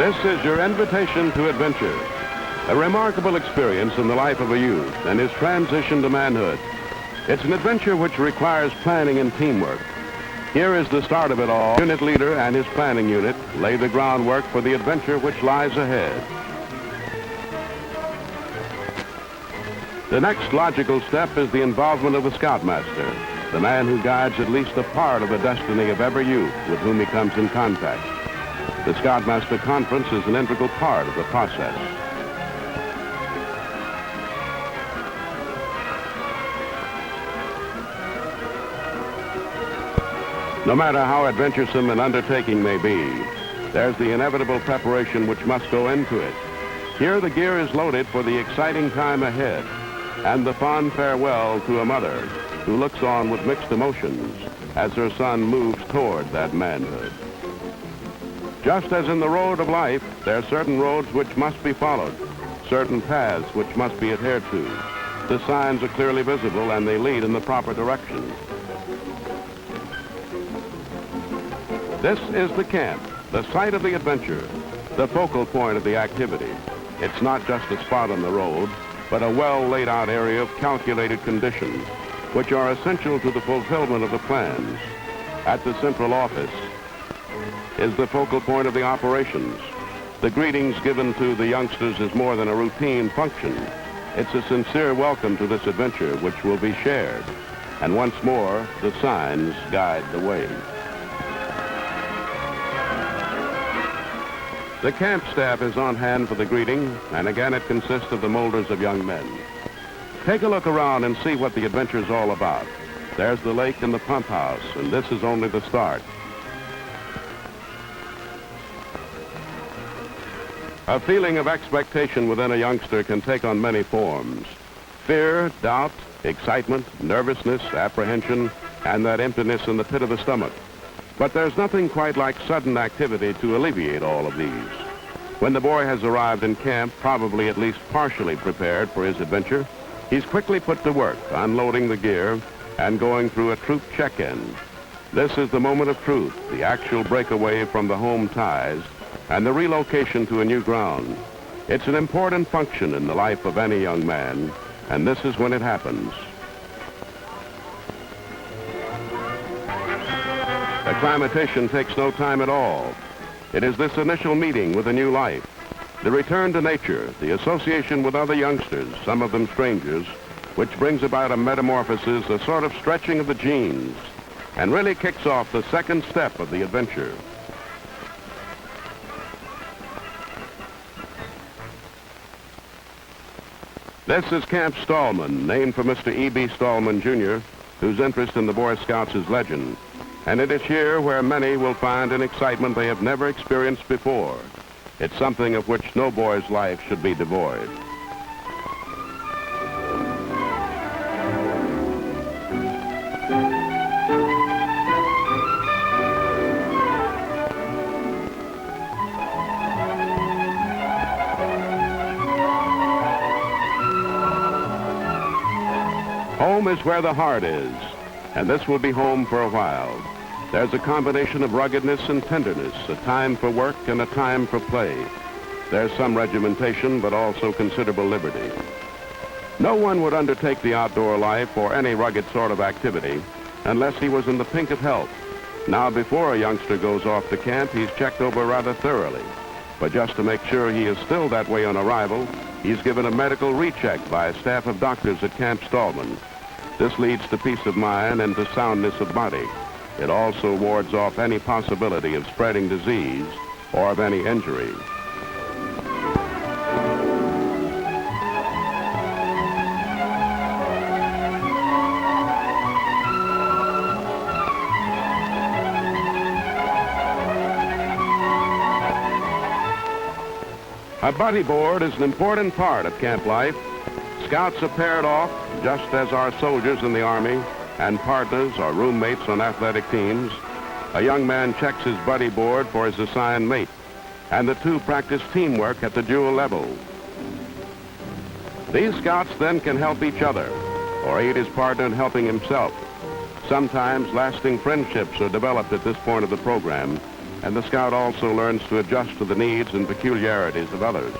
This is your invitation to adventure. A remarkable experience in the life of a youth and his transition to manhood. It's an adventure which requires planning and teamwork. Here is the start of it all. Unit leader and his planning unit lay the groundwork for the adventure which lies ahead. The next logical step is the involvement of the Scoutmaster, the man who guides at least a part of the destiny of every youth with whom he comes in contact. The Scoutmaster Conference is an integral part of the process. No matter how adventuresome an undertaking may be, there's the inevitable preparation which must go into it. Here the gear is loaded for the exciting time ahead and the fond farewell to a mother who looks on with mixed emotions as her son moves toward that manhood. Just as in the road of life, there are certain roads which must be followed, certain paths which must be adhered to. The signs are clearly visible and they lead in the proper direction. This is the camp, the site of the adventure, the focal point of the activity. It's not just a spot on the road, but a well laid out area of calculated conditions, which are essential to the fulfillment of the plans. At the central office is the focal point of the operations. The greetings given to the youngsters is more than a routine function. It's a sincere welcome to this adventure which will be shared. And once more, the signs guide the way. The camp staff is on hand for the greeting, and again it consists of the molders of young men. Take a look around and see what the adventure is all about. There's the lake and the pump house, and this is only the start. A feeling of expectation within a youngster can take on many forms. Fear, doubt, excitement, nervousness, apprehension, and that emptiness in the pit of the stomach. But there's nothing quite like sudden activity to alleviate all of these. When the boy has arrived in camp, probably at least partially prepared for his adventure, he's quickly put to work, unloading the gear and going through a troop check-in. This is the moment of truth, the actual breakaway from the home ties and the relocation to a new ground. It's an important function in the life of any young man, and this is when it happens. Acclimatation takes no time at all. It is this initial meeting with a new life, the return to nature, the association with other youngsters, some of them strangers, which brings about a metamorphosis, a sort of stretching of the genes, and really kicks off the second step of the adventure. This is Camp Stallman, named for Mr. E.B. Stallman, Jr., whose interest in the Boy Scouts is legend. And it is here where many will find an excitement they have never experienced before. It's something of which no boy's life should be devoid. Home is where the heart is, and this will be home for a while. There's a combination of ruggedness and tenderness, a time for work and a time for play. There's some regimentation, but also considerable liberty. No one would undertake the outdoor life or any rugged sort of activity unless he was in the pink of health. Now, before a youngster goes off to camp, he's checked over rather thoroughly. But just to make sure he is still that way on arrival, he's given a medical recheck by a staff of doctors at Camp Stallman. This leads to peace of mind and to soundness of body. It also wards off any possibility of spreading disease or of any injury. A buddy board is an important part of camp life. Scouts are paired off, just as are soldiers in the Army, and partners or roommates on athletic teams. A young man checks his buddy board for his assigned mate, and the two practice teamwork at the dual level. These scouts then can help each other, or aid his partner in helping himself. Sometimes lasting friendships are developed at this point of the program, and the scout also learns to adjust to the needs and peculiarities of others.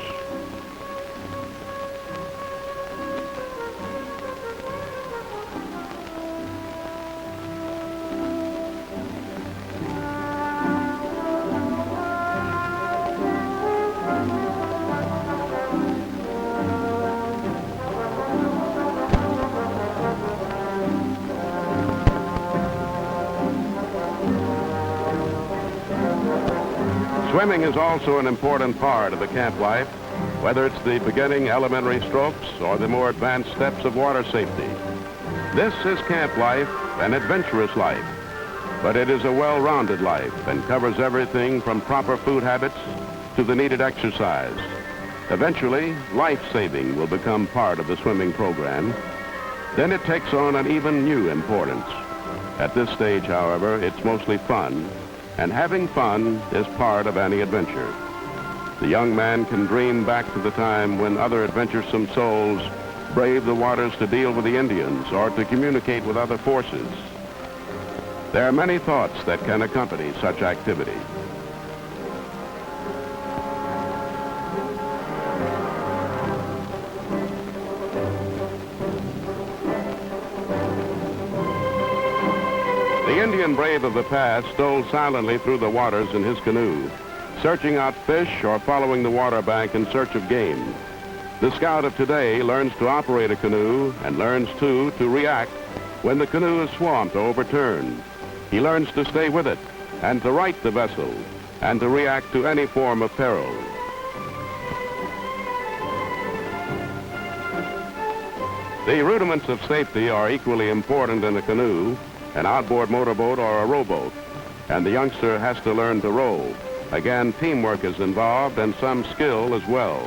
Swimming is also an important part of the camp life, whether it's the beginning elementary strokes or the more advanced steps of water safety. This is camp life, an adventurous life, but it is a well-rounded life and covers everything from proper food habits to the needed exercise. Eventually, life-saving will become part of the swimming program. Then it takes on an even new importance. At this stage, however, it's mostly fun, and having fun is part of any adventure. The young man can dream back to the time when other adventuresome souls braved the waters to deal with the Indians or to communicate with other forces. There are many thoughts that can accompany such activity. The Indian brave of the past stole silently through the waters in his canoe, searching out fish or following the water bank in search of game. The scout of today learns to operate a canoe and learns, too, to react when the canoe is swamped or overturned. He learns to stay with it and to right the vessel and to react to any form of peril. The rudiments of safety are equally important in a canoe, an outboard motorboat, or a rowboat, and the youngster has to learn to row. Again, teamwork is involved and some skill as well.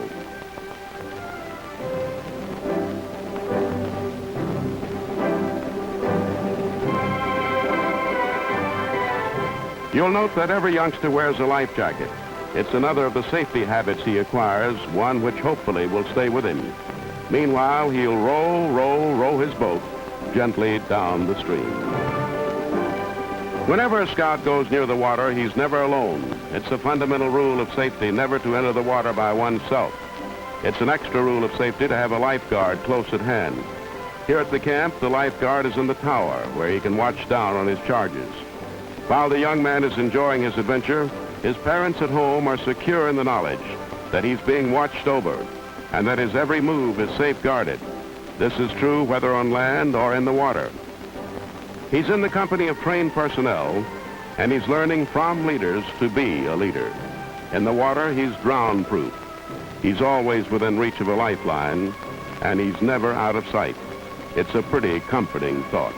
You'll note that every youngster wears a life jacket. It's another of the safety habits he acquires, one which hopefully will stay with him. Meanwhile, he'll row his boat gently down the stream. Whenever a scout goes near the water, he's never alone. It's a fundamental rule of safety never to enter the water by oneself. It's an extra rule of safety to have a lifeguard close at hand. Here at the camp, the lifeguard is in the tower, where he can watch down on his charges. While the young man is enjoying his adventure, his parents at home are secure in the knowledge that he's being watched over and that his every move is safeguarded. This is true whether on land or in the water. He's in the company of trained personnel, and he's learning from leaders to be a leader. In the water, he's drown-proof. He's always within reach of a lifeline, and he's never out of sight. It's a pretty comforting thought.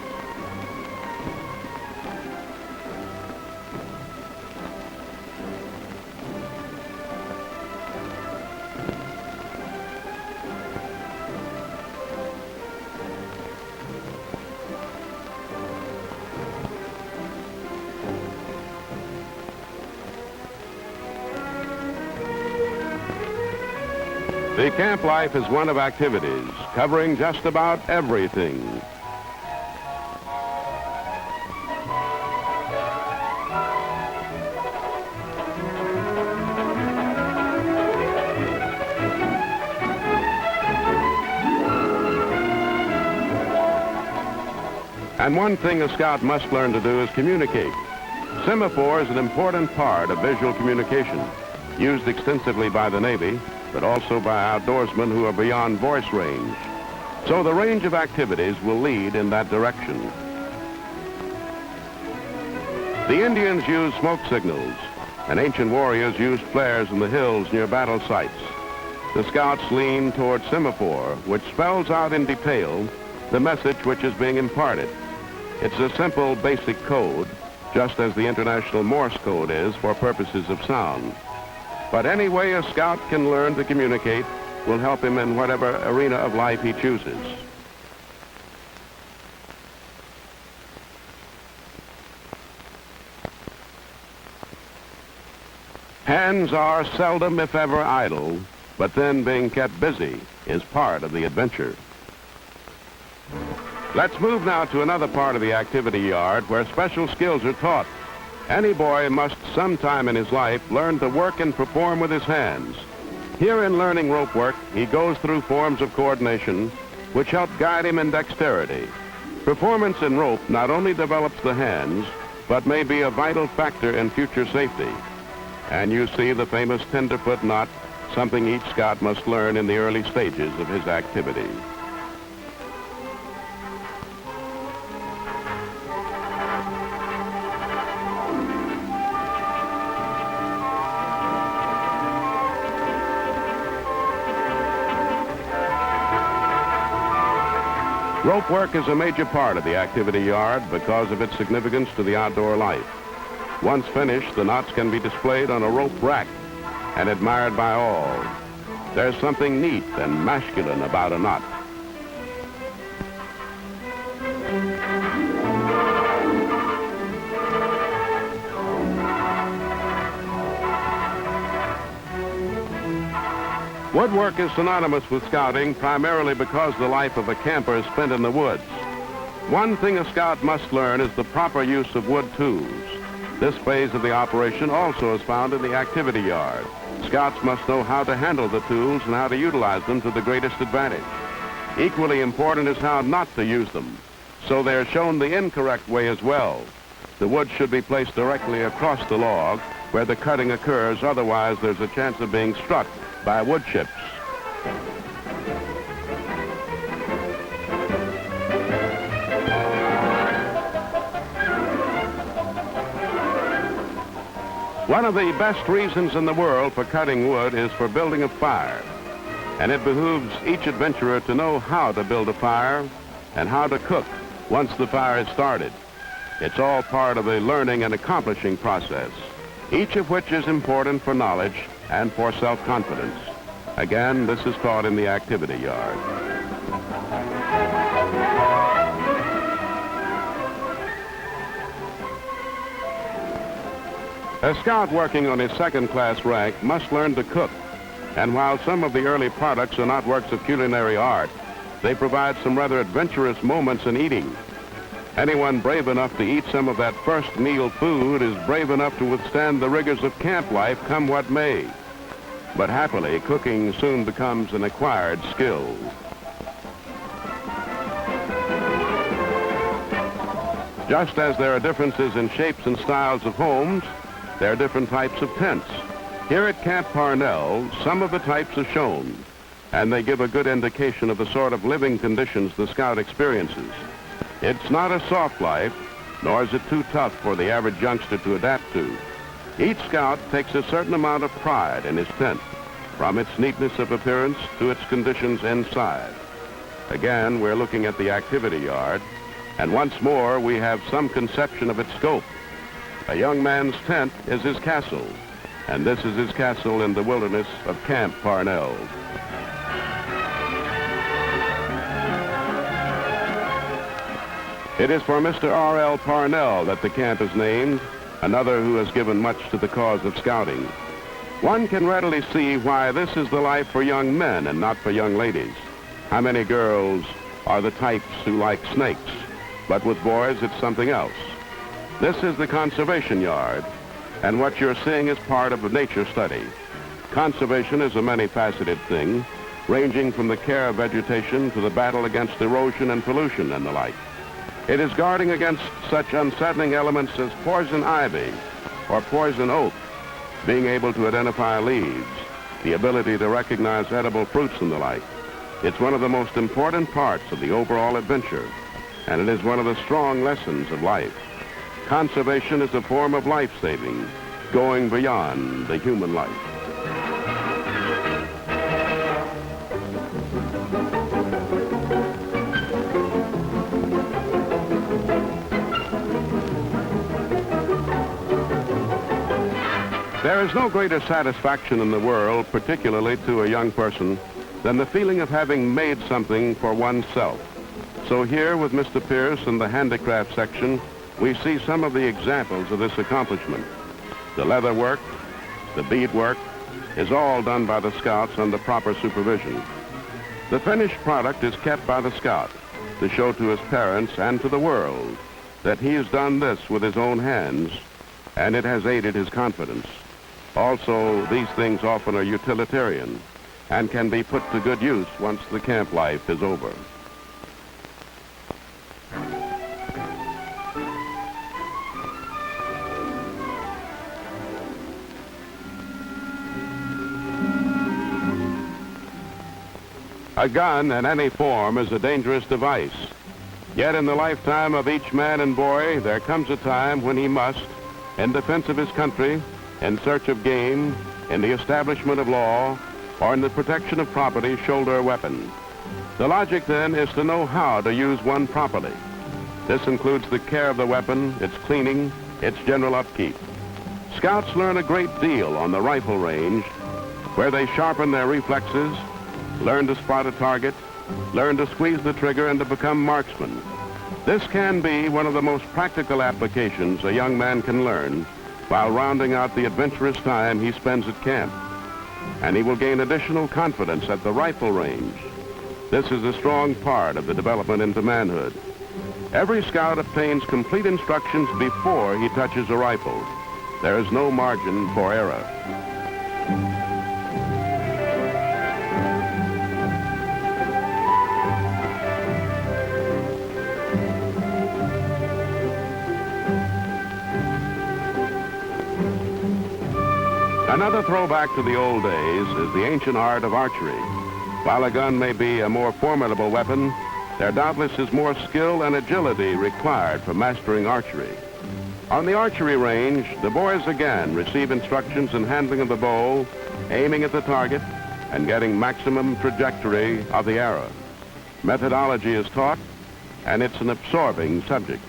The camp life is one of activities covering just about everything. And one thing a scout must learn to do is communicate. Semaphore is an important part of visual communication, used extensively by the Navy, but also by outdoorsmen who are beyond voice range. So the range of activities will lead in that direction. The Indians used smoke signals, and ancient warriors used flares in the hills near battle sites. The scouts lean toward semaphore, which spells out in detail the message which is being imparted. It's a simple, basic code, just as the International Morse code is for purposes of sound. But any way a scout can learn to communicate will help him in whatever arena of life he chooses. Hands are seldom, if ever, idle, but then being kept busy is part of the adventure. Let's move now to another part of the activity yard where special skills are taught. Any boy must some time in his life, learned to work and perform with his hands. Here in learning rope work, he goes through forms of coordination which help guide him in dexterity. Performance in rope not only develops the hands, but may be a vital factor in future safety. And you see the famous tenderfoot knot, something each scout must learn in the early stages of his activity. Rope work is a major part of the activity yard because of its significance to the outdoor life. Once finished, the knots can be displayed on a rope rack and admired by all. There's something neat and masculine about a knot. Woodwork is synonymous with scouting primarily because the life of a camper is spent in the woods. One thing a scout must learn is the proper use of wood tools. This phase of the operation also is found in the activity yard. Scouts must know how to handle the tools and how to utilize them to the greatest advantage. Equally important is how not to use them, so they're shown the incorrect way as well. The wood should be placed directly across the log where the cutting occurs, otherwise there's a chance of being struck by wood chips. One of the best reasons in the world for cutting wood is for building a fire. And it behooves each adventurer to know how to build a fire and how to cook once the fire is started. It's all part of the learning and accomplishing process, each of which is important for knowledge and for self-confidence. Again, this is taught in the activity yard. A scout working on his second-class rank must learn to cook. And while some of the early products are not works of culinary art, they provide some rather adventurous moments in eating. Anyone brave enough to eat some of that first meal food is brave enough to withstand the rigors of camp life, come what may. But happily, cooking soon becomes an acquired skill. Just as there are differences in shapes and styles of homes, there are different types of tents. Here at Camp Parnell, some of the types are shown, and they give a good indication of the sort of living conditions the scout experiences. It's not a soft life, nor is it too tough for the average youngster to adapt to. Each scout takes a certain amount of pride in his tent, from its neatness of appearance to its conditions inside. Again, we're looking at the activity yard, and once more we have some conception of its scope. A young man's tent is his castle, and this is his castle in the wilderness of Camp Parnell. It is for Mr. R.L. Parnell that the camp is named, another who has given much to the cause of scouting. One can readily see why this is the life for young men and not for young ladies. How many girls are the types who like snakes, but with boys it's something else. This is the conservation yard, and what you're seeing is part of a nature study. Conservation is a many-faceted thing, ranging from the care of vegetation to the battle against erosion and pollution and the like. It is guarding against such unsettling elements as poison ivy or poison oak, being able to identify leaves, the ability to recognize edible fruits and the like. It's one of the most important parts of the overall adventure, and it is one of the strong lessons of life. Conservation is a form of life-saving, going beyond the human life. There is no greater satisfaction in the world, particularly to a young person, than the feeling of having made something for oneself. So here with Mr. Pierce in the handicraft section, we see some of the examples of this accomplishment. The leather work, the bead work, is all done by the scouts under proper supervision. The finished product is kept by the scout to show to his parents and to the world that he has done this with his own hands and it has aided his confidence. Also, these things often are utilitarian and can be put to good use once the camp life is over. A gun in any form is a dangerous device. Yet in the lifetime of each man and boy, there comes a time when he must, in defense of his country, in search of game, in the establishment of law, or in the protection of property, shoulder a weapon. The logic then is to know how to use one properly. This includes the care of the weapon, its cleaning, its general upkeep. Scouts learn a great deal on the rifle range, where they sharpen their reflexes, learn to spot a target, learn to squeeze the trigger, and to become marksmen. This can be one of the most practical applications a young man can learn while rounding out the adventurous time he spends at camp. And he will gain additional confidence at the rifle range. This is a strong part of the development into manhood. Every scout obtains complete instructions before he touches a rifle. There is no margin for error. Another throwback to the old days is the ancient art of archery. While a gun may be a more formidable weapon, there doubtless is more skill and agility required for mastering archery. On the archery range, the boys again receive instructions in handling of the bow, aiming at the target, and getting maximum trajectory of the arrow. Methodology is taught, and it's an absorbing subject.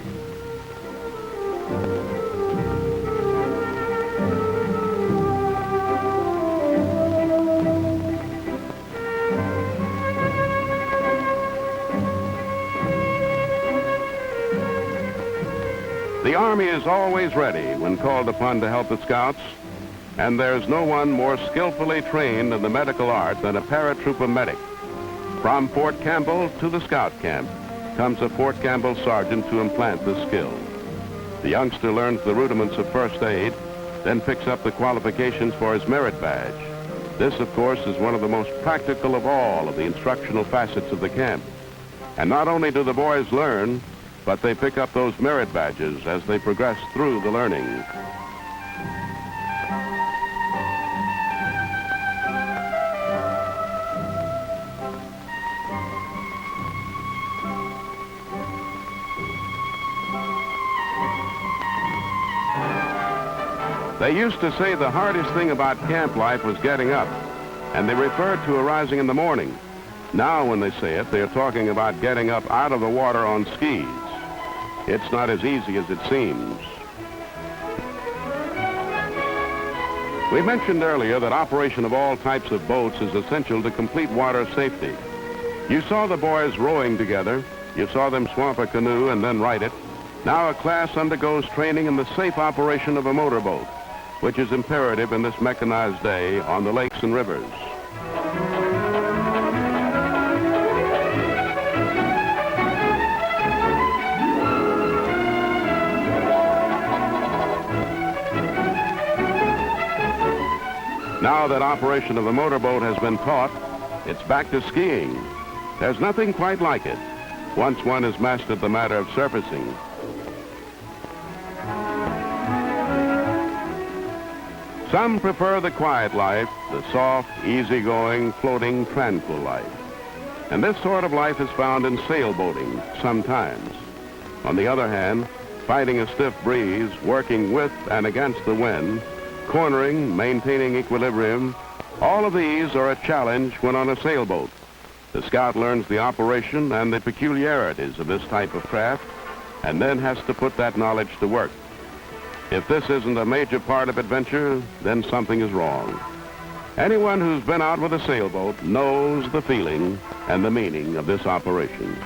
The Army is always ready when called upon to help the Scouts, and there's no one more skillfully trained in the medical art than a paratrooper medic. From Fort Campbell to the Scout camp comes a Fort Campbell sergeant to implant the skill. The youngster learns the rudiments of first aid, then picks up the qualifications for his merit badge. This, of course, is one of the most practical of all of the instructional facets of the camp. And not only do the boys learn, but they pick up those merit badges as they progress through the learning. They used to say the hardest thing about camp life was getting up, and they referred to arising in the morning. Now when they say it, they're talking about getting up out of the water on skis. It's not as easy as it seems. We mentioned earlier that operation of all types of boats is essential to complete water safety. You saw the boys rowing together. You saw them swamp a canoe and then right it. Now a class undergoes training in the safe operation of a motorboat, which is imperative in this mechanized day on the lakes and rivers. Now that operation of a motorboat has been taught, it's back to skiing. There's nothing quite like it, once one has mastered the matter of surfacing. Some prefer the quiet life, the soft, easygoing, floating, tranquil life. And this sort of life is found in sailboating sometimes. On the other hand, fighting a stiff breeze, working with and against the wind, cornering, maintaining equilibrium, all of these are a challenge when on a sailboat. The scout learns the operation and the peculiarities of this type of craft, and then has to put that knowledge to work. If this isn't a major part of adventure, then something is wrong. Anyone who's been out with a sailboat knows the feeling and the meaning of this operation.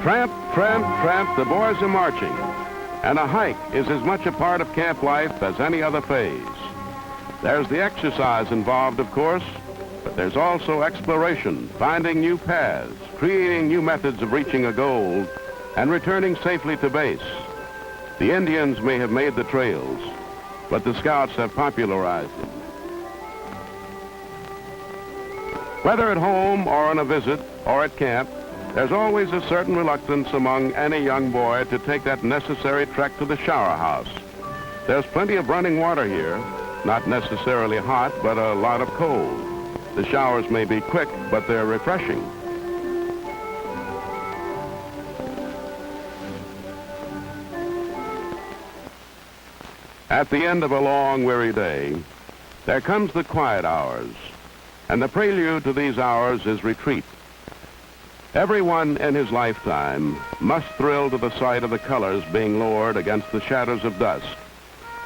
Tramp, tramp, tramp, the boys are marching. And a hike is as much a part of camp life as any other phase. There's the exercise involved, of course, but there's also exploration, finding new paths, creating new methods of reaching a goal, and returning safely to base. The Indians may have made the trails, but the Scouts have popularized them. Whether at home or on a visit or at camp, there's always a certain reluctance among any young boy to take that necessary trek to the shower house. There's plenty of running water here, not necessarily hot, but a lot of cold. The showers may be quick, but they're refreshing. At the end of a long, weary day, there comes the quiet hours, and the prelude to these hours is retreat. Everyone in his lifetime must thrill to the sight of the colors being lowered against the shadows of dusk,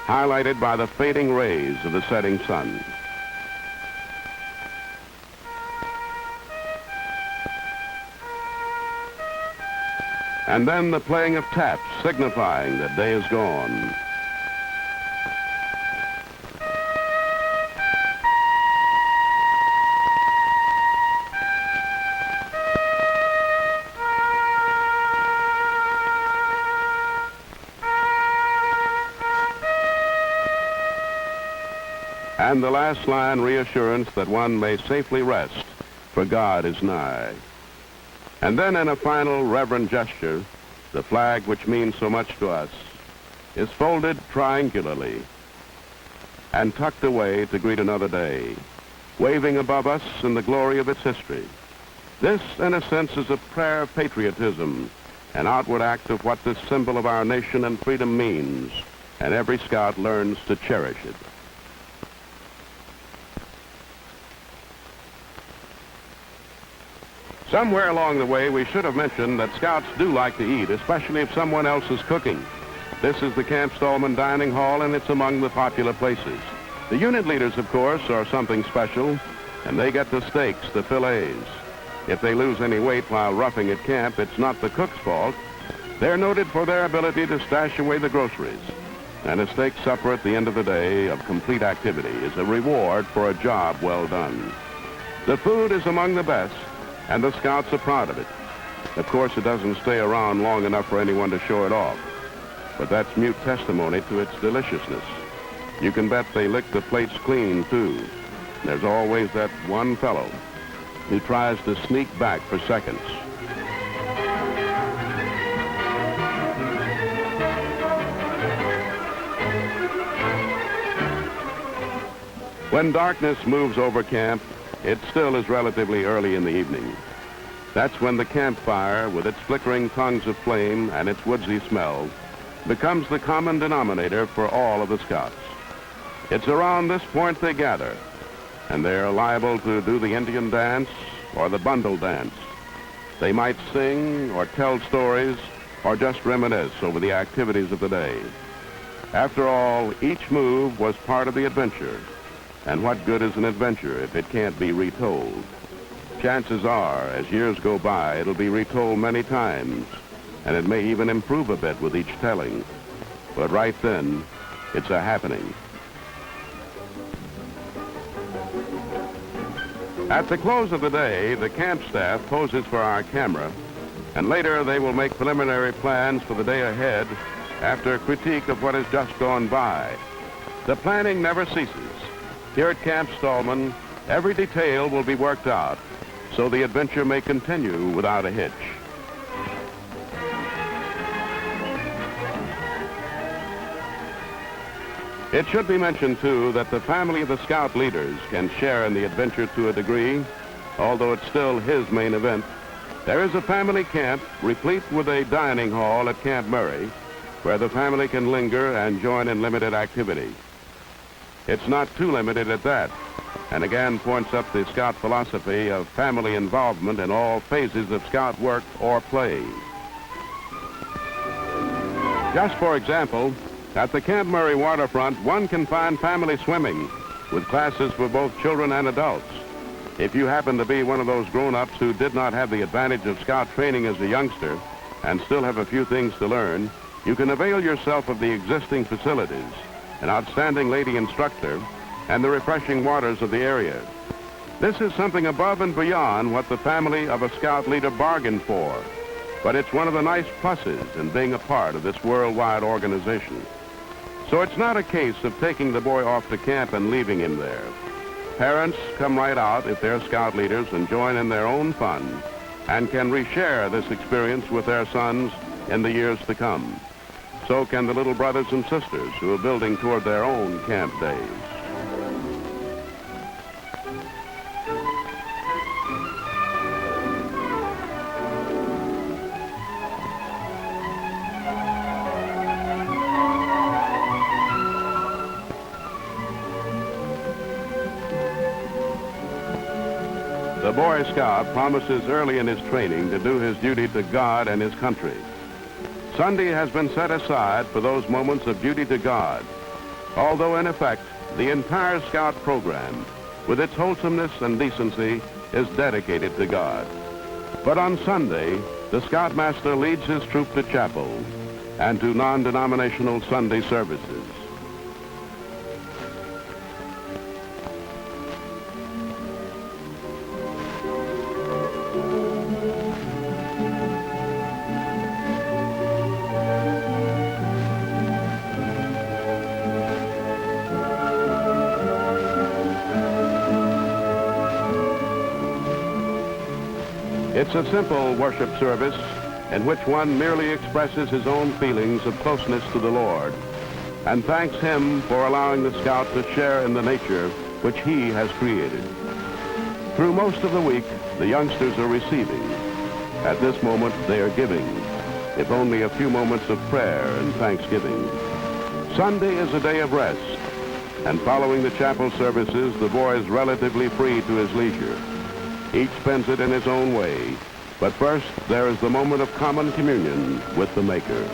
highlighted by the fading rays of the setting sun. And then the playing of taps signifying that day is gone. And the last line, reassurance that one may safely rest, for God is nigh. And then in a final reverent gesture, the flag which means so much to us is folded triangularly and tucked away to greet another day, waving above us in the glory of its history. This, in a sense, is a prayer of patriotism, an outward act of what this symbol of our nation and freedom means, and every Scout learns to cherish it. Somewhere along the way, we should have mentioned that Scouts do like to eat, especially if someone else is cooking. This is the Camp Stallman Dining Hall, and it's among the popular places. The unit leaders, of course, are something special, and they get the steaks, the fillets. If they lose any weight while roughing at camp, it's not the cook's fault. They're noted for their ability to stash away the groceries. And a steak supper at the end of the day of complete activity is a reward for a job well done. The food is among the best, and the Scouts are proud of it. Of course, it doesn't stay around long enough for anyone to show it off, but that's mute testimony to its deliciousness. You can bet they lick the plates clean, too. There's always that one fellow who tries to sneak back for seconds. When darkness moves over camp, it still is relatively early in the evening. That's when the campfire, with its flickering tongues of flame and its woodsy smell, becomes the common denominator for all of the Scouts. It's around this point they gather, and they're liable to do the Indian dance or the bundle dance. They might sing or tell stories or just reminisce over the activities of the day. After all, each move was part of the adventure. And what good is an adventure if it can't be retold? Chances are, as years go by, it'll be retold many times, and it may even improve a bit with each telling. But right then, it's a happening. At the close of the day, the camp staff poses for our camera, and later they will make preliminary plans for the day ahead after a critique of what has just gone by. The planning never ceases. Here at Camp Stallman, every detail will be worked out so the adventure may continue without a hitch. It should be mentioned, too, that the family of the Scout leaders can share in the adventure to a degree, although it's still his main event. There is a family camp replete with a dining hall at Camp Murray where the family can linger and join in limited activity. It's not too limited at that, and again points up the Scout philosophy of family involvement in all phases of Scout work or play. Just for example, at the Camp Murray waterfront, one can find family swimming with classes for both children and adults. If you happen to be one of those grown-ups who did not have the advantage of Scout training as a youngster, and still have a few things to learn, you can avail yourself of the existing facilities, an outstanding lady instructor, and the refreshing waters of the area. This is something above and beyond what the family of a Scout leader bargained for, but it's one of the nice pluses in being a part of this worldwide organization. So it's not a case of taking the boy off to camp and leaving him there. Parents come right out if they're Scout leaders and join in their own fun and can reshare this experience with their sons in the years to come. So can the little brothers and sisters who are building toward their own camp days. The Boy Scout promises early in his training to do his duty to God and his country. Sunday has been set aside for those moments of duty to God, although in effect, the entire Scout program, with its wholesomeness and decency, is dedicated to God. But on Sunday, the Scoutmaster leads his troop to chapel and to non-denominational Sunday services. It's a simple worship service in which one merely expresses his own feelings of closeness to the Lord and thanks Him for allowing the Scout to share in the nature which He has created. Through most of the week, the youngsters are receiving. At this moment, they are giving, if only a few moments of prayer and thanksgiving. Sunday is a day of rest, and following the chapel services, the boy is relatively free to his leisure. Each spends it in his own way, but first there is the moment of common communion with the Maker.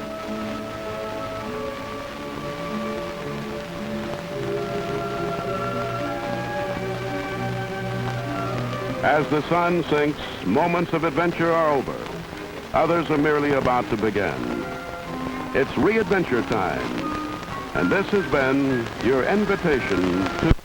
As the sun sinks, moments of adventure are over. Others are merely about to begin. It's re-adventure time, and this has been your invitation to